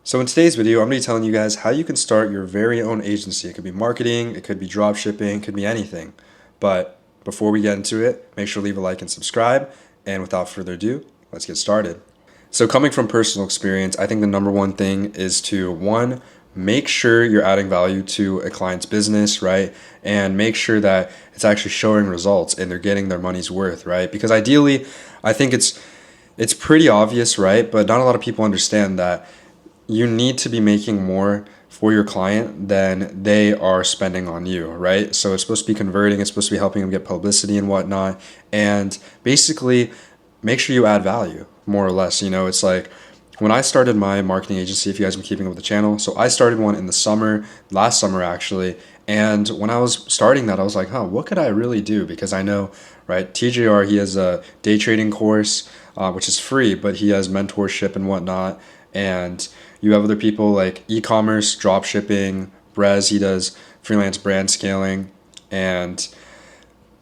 So in today's video, I'm going to be telling you guys how you can start your very own agency. It could be marketing, it could be drop shipping, it could be anything. But before we get into it, make sure to leave a like and subscribe. And without further ado, let's get started. So coming from personal experience, I think the number one thing is to one, make sure you're adding value to a client's business, right? And make sure that it's actually showing results and they're getting their money's worth, right? Because ideally, I think it's pretty obvious, right? But not a lot of people understand that you need to be making more for your client than they are spending on you, right? So it's supposed to be converting, it's supposed to be helping them get publicity and whatnot. And basically, make sure you add value, more or less. It's like when I started my marketing agency, if you guys have been keeping up with the channel, so I started one in the summer, last summer actually. And when I was starting that, I was like, what could I really do? Because I know, right, TJR, he has a day trading course, which is free, but he has mentorship and whatnot. And you have other people like e-commerce, drop shipping, Brez, he does freelance brand scaling. And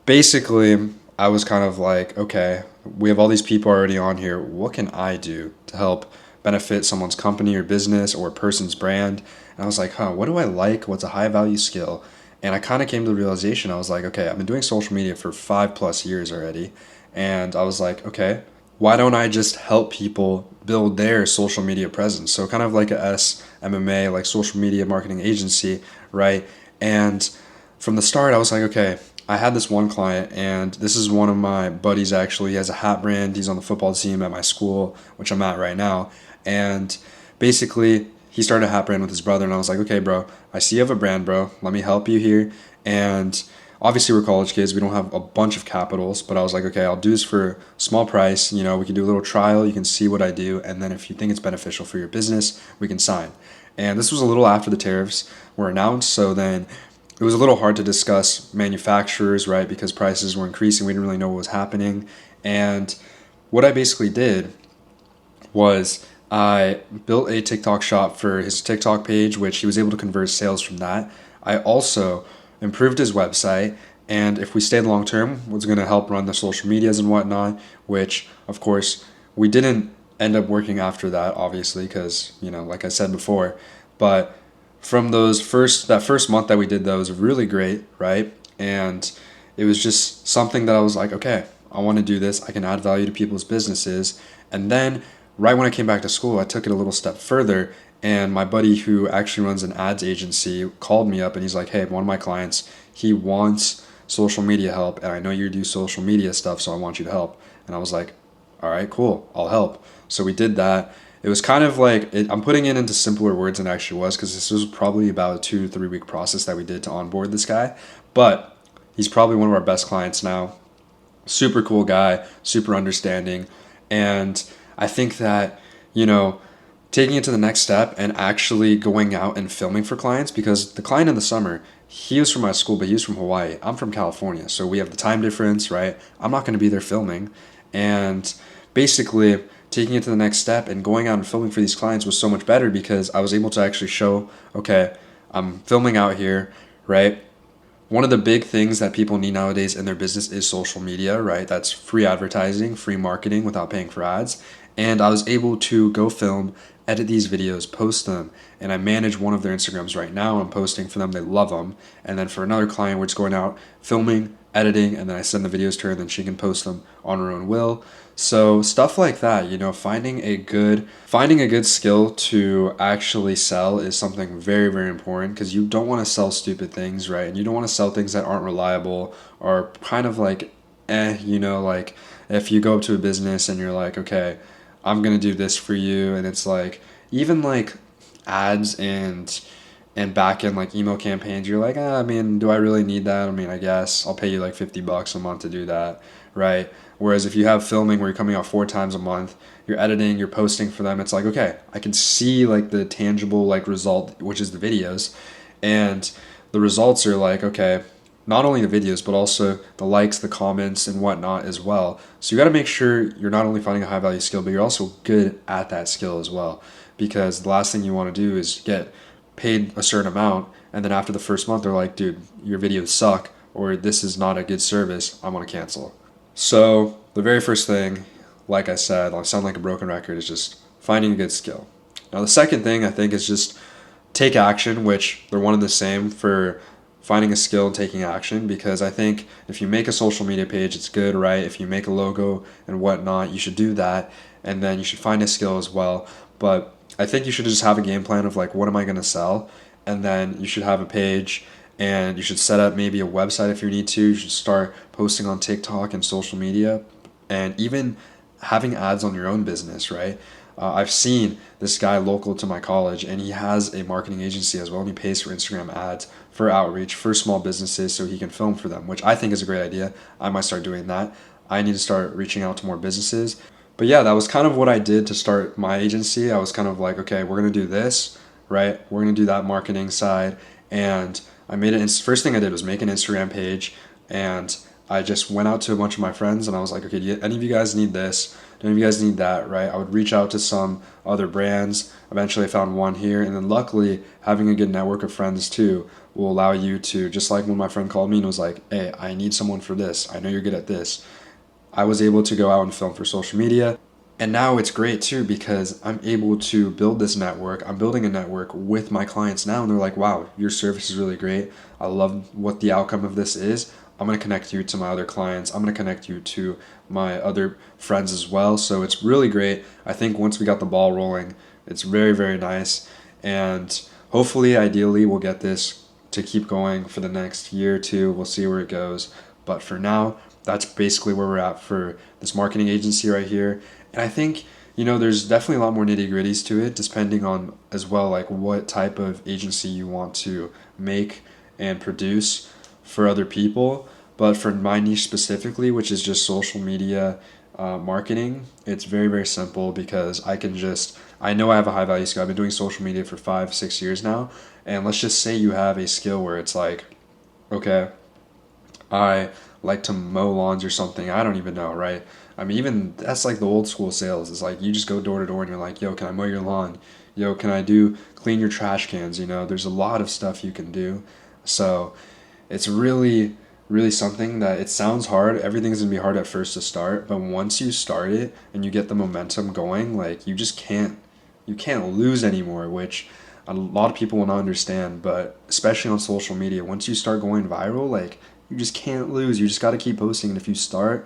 basically, I was kind of like, okay, we have all these people already on here. What can I do to help benefit someone's company or business or a person's brand? And I was like, what do I like? What's a high value skill? And I kind of came to the realization, I was like, okay, I've been doing social media for 5+ years already. And I was like, okay, why don't I just help people build their social media presence? So kind of like a SMMA, like social media marketing agency, right? And from the start, I was like, okay, I had this one client, and this is one of my buddies actually. He has a hat brand. He's on the football team at my school, which I'm at right now. And basically, he started a hat brand with his brother, and I was like, okay, bro, I see you have a brand, bro. Let me help you here. And obviously, we're college kids. We don't have a bunch of capitals, but I was like, okay, I'll do this for a small price. We can do a little trial. You can see what I do. And then if you think it's beneficial for your business, we can sign. And this was a little after the tariffs were announced. So then it was a little hard to discuss manufacturers, right? Because prices were increasing. We didn't really know what was happening. And what I basically did was I built a TikTok shop for his TikTok page, which he was able to convert sales from that. I also improved his website, and if we stayed long term, was going to help run the social medias and whatnot, which of course we didn't end up working after that, obviously, because, like I said before, but from that first month that we did that was really great, right? And it was just something that I was like, okay, I want to do this. I can add value to people's businesses. And then right when I came back to school, I took it a little step further. And my buddy who actually runs an ads agency called me up and he's like, hey, one of my clients, he wants social media help. And I know you do social media stuff, so I want you to help. And I was like, all right, cool, I'll help. So we did that. It was kind of like I'm putting it into simpler words than it actually was, because this was probably about a 2 to 3 week process that we did to onboard this guy. But he's probably one of our best clients now. Super cool guy, super understanding. And I think that, you know, taking it to the next step and actually going out and filming for clients, because the client in the summer, he was from my school, but he was from Hawaii. I'm from California. So we have the time difference, right? I'm not going to be there filming. And basically, taking it to the next step and going out and filming for these clients was so much better because I was able to actually show, okay, I'm filming out here, right? One of the big things that people need nowadays in their business is social media, right? That's free advertising, free marketing without paying for ads. And I was able to go film, edit these videos, post them, and I manage one of their Instagrams right now. I'm posting for them, they love them. And then for another client, we're just going out, filming, editing, and then I send the videos to her, and then she can post them on her own will. So stuff like that, finding a good skill to actually sell is something very, very important, because you don't want to sell stupid things, right? And you don't want to sell things that aren't reliable or kind of like like if you go up to a business and you're like, okay, I'm gonna do this for you, and it's like even like ads and back in like email campaigns, you're like, I mean, do I really need that? I mean, I guess I'll pay you like $50 a month to do that, right? Whereas if you have filming where you're coming out 4 times a month, you're editing, you're posting for them, it's like, okay, I can see like the tangible like result, which is the videos, and the results are like, okay, not only the videos, but also the likes, the comments, and whatnot as well. So you got to make sure you're not only finding a high value skill, but you're also good at that skill as well. Because the last thing you want to do is get paid a certain amount, and then after the first month, they're like, dude, your videos suck, or this is not a good service, I want to cancel. So the very first thing, like I said, I sound like a broken record, is just finding a good skill. Now, the second thing I think is just take action, which they're one and the same for finding a skill and taking action, because I think if you make a social media page, it's good, right? If you make a logo and whatnot, you should do that, and then you should find a skill as well. But I think you should just have a game plan of like, what am I going to sell? And then you should have a page, and you should set up maybe a website if you need to. You should start posting on TikTok and social media, and even having ads on your own business, right? I've seen this guy local to my college, and he has a marketing agency as well, and he pays for Instagram ads for outreach for small businesses so he can film for them, which I think is a great idea. I might start doing that. I need to start reaching out to more businesses. But yeah, that was kind of what I did to start my agency. I was kind of like, okay, we're going to do this, right? We're going to do that marketing side. And I made it. First thing I did was make an Instagram page, and I just went out to a bunch of my friends and I was like, okay, do any of you guys need this? Do any of you guys need that, right? I would reach out to some other brands. Eventually I found one here. And then luckily, having a good network of friends too will allow you to, just like when my friend called me and was like, hey, I need someone for this. I know you're good at this. I was able to go out and film for social media. And now it's great too because I'm able to build this network. I'm building a network with my clients now, and they're like, wow, your service is really great. I love what the outcome of this is. I'm going to connect you to my other clients. I'm going to connect you to my other friends as well. So it's really great. I think once we got the ball rolling, it's very, very nice. And hopefully, ideally, we'll get this to keep going for the next year or two. We'll see where it goes. But for now, that's basically where we're at for this marketing agency right here. And I think, there's definitely a lot more nitty gritties to it, depending on as well, like what type of agency you want to make and produce for other people. But for my niche specifically, which is just social media marketing, it's very, very simple because I know I have a high value skill. I've been doing social media for 5-6 years now. And let's just say you have a skill where it's like, okay, I like to mow lawns or something. I don't even know, right? I mean, even that's like the old school sales. It's like you just go door to door and you're like, yo, can I mow your lawn? Yo, can I clean your trash cans? There's a lot of stuff you can do. So it's really, really something that it sounds hard. Everything's gonna be hard at first to start, but once you start it and you get the momentum going, like you can't lose anymore, which a lot of people will not understand, but especially on social media, once you start going viral, like you just can't lose. You just got to keep posting. And if you stop,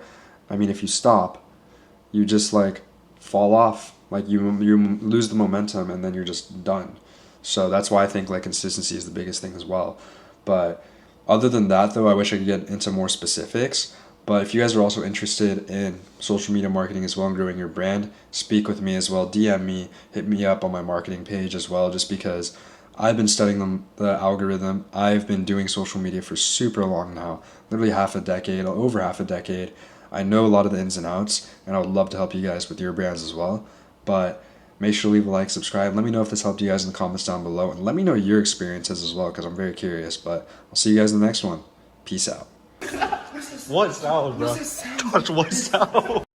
you just like fall off. Like you lose the momentum and then you're just done. So that's why I think like consistency is the biggest thing as well. But other than that, though, I wish I could get into more specifics. But if you guys are also interested in social media marketing as well and growing your brand, speak with me as well. DM me, hit me up on my marketing page as well, just because I've been studying the algorithm. I've been doing social media for super long now, literally over half a decade. I know a lot of the ins and outs, and I would love to help you guys with your brands as well. But make sure to leave a like, subscribe. Let me know if this helped you guys in the comments down below, and let me know your experiences as well, because I'm very curious. But I'll see you guys in the next one. Peace out. What sound, bro? What sound?